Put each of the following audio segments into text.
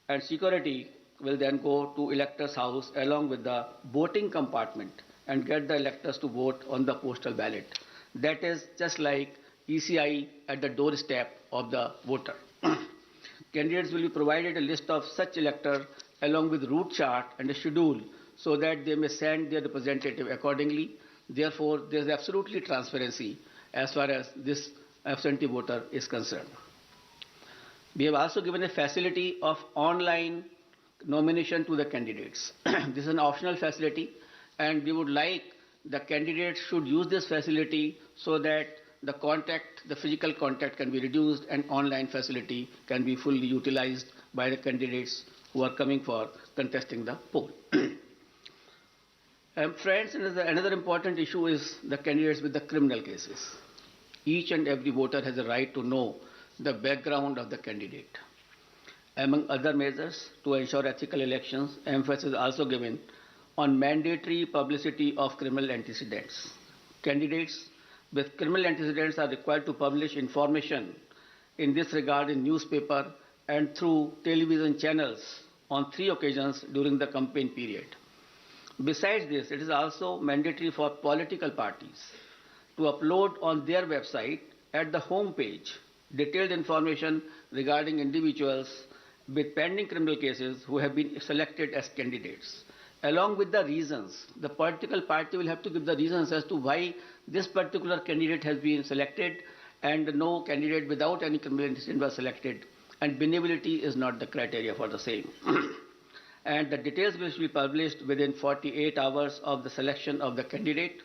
and security will then go to electors' house along with the voting compartment and get the electors to vote on the postal ballot. That is just like ECI at the doorstep of the voter. Candidates will be provided a list of such electors along with route chart and a schedule so that they may send their representative accordingly. Therefore, there is absolutely transparency as far as this absentee voter is concerned. We have also given a facility of online nomination to the candidates. This is an optional facility, and we would like the candidates should use this facility so that the physical contact can be reduced and online facility can be fully utilized by the candidates who are coming for contesting the poll. Friends, another important issue is the candidates with the criminal cases. Each and every voter has a right to know the background of the candidate. Among other measures to ensure ethical elections, emphasis is also given on mandatory publicity of criminal antecedents. Candidates with criminal antecedents are required to publish information in this regard in newspaper and through television channels on 3 occasions during the campaign period. Besides this, it is also mandatory for political parties to upload on their website at the home page detailed information regarding individuals with pending criminal cases who have been selected as candidates. Along with the reasons, the political party will have to give the reasons as to why this particular candidate has been selected and no candidate without any criminal antecedent was selected, and benevolity is not the criteria for the same. And the details will be published within 48 hours of the selection of the candidate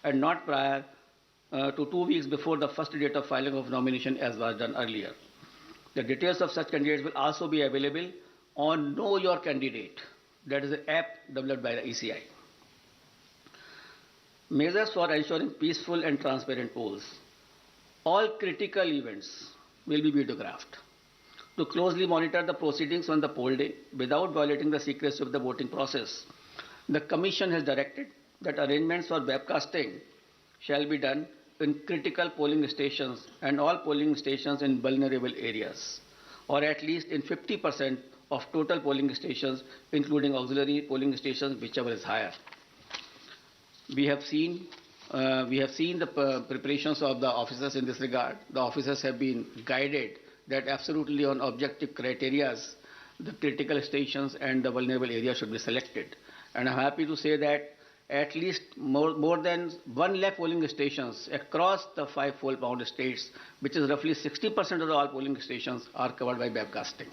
and not prior to 2 weeks before the first date of filing of nomination as was done earlier. The details of such candidates will also be available on Know Your Candidate. That is an app developed by the ECI. Measures for ensuring peaceful and transparent polls. All critical events will be videographed to closely monitor the proceedings on the poll day without violating the secrecy of the voting process. The Commission has directed that arrangements for webcasting shall be done in critical polling stations and all polling stations in vulnerable areas, or at least in 50% of total polling stations, including auxiliary polling stations, whichever is higher. We have seen the preparations of the officers in this regard. The officers have been guided that absolutely on objective criteria, the critical stations and the vulnerable areas should be selected. And I'm happy to say that at least more than 1 lakh polling stations across the 5 poll states, which is roughly 60% of all polling stations, are covered by webcasting.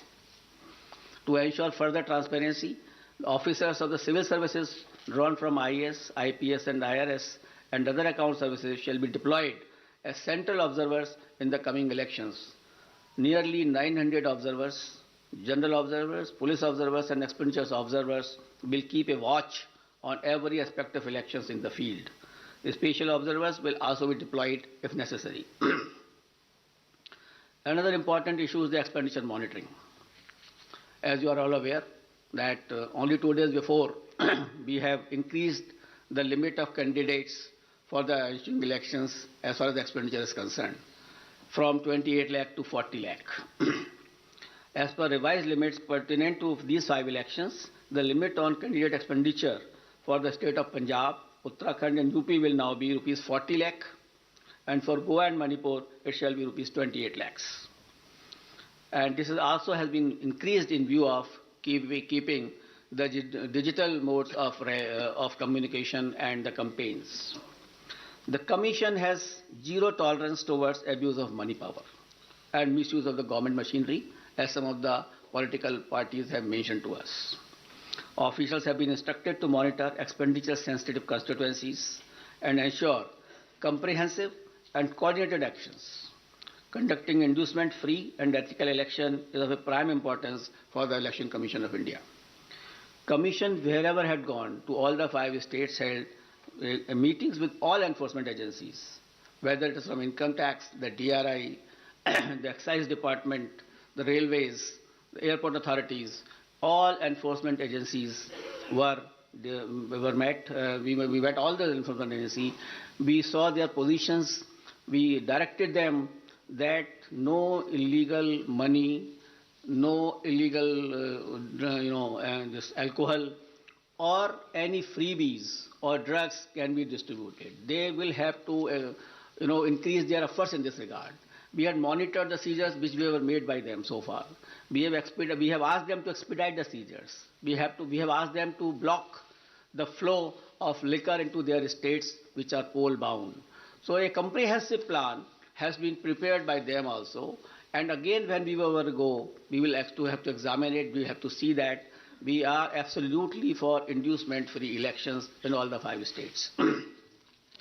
To ensure further transparency, officers of the civil services drawn from IAS, IPS and IRS and other account services shall be deployed as central observers in the coming elections. Nearly 900 observers, general observers, police observers and expenditures observers will keep a watch on every aspect of elections in the field. The special observers will also be deployed if necessary. Another important issue is the expenditure monitoring. As you are all aware that only 2 days before we have increased the limit of candidates for the ensuing elections as far as the expenditure is concerned from 28 lakh to 40 lakh. As per revised limits pertinent to these 5 elections, the limit on candidate expenditure for the state of Punjab, Uttarakhand and UP will now be rupees 40 lakh, and for Goa and Manipur it shall be rupees 28 lakhs. And this also has been increased in view of keeping the digital modes of communication and the campaigns. The Commission has zero tolerance towards abuse of money power and misuse of the government machinery, as some of the political parties have mentioned to us. Officials have been instructed to monitor expenditure-sensitive constituencies and ensure comprehensive and coordinated actions. Conducting inducement-free and ethical election is of a prime importance for the Election Commission of India. Commission, wherever had gone to all the 5 states, held meetings with all enforcement agencies, whether it is from income tax, the DRI, the excise department, the railways, the airport authorities. All enforcement agencies were met. We met all the enforcement agencies. We saw their positions. We directed them that no illegal money no illegal, this alcohol or any freebies or drugs can be distributed. They will have to, increase their efforts in this regard. We had monitored the seizures which were made by them so far. We have asked them to expedite the seizures. We have asked them to block the flow of liquor into their estates which are coal bound. So a comprehensive plan has been prepared by them also. And again, when we will go, we will have to examine it. We have to see that we are absolutely for inducement-free elections in all the 5 states.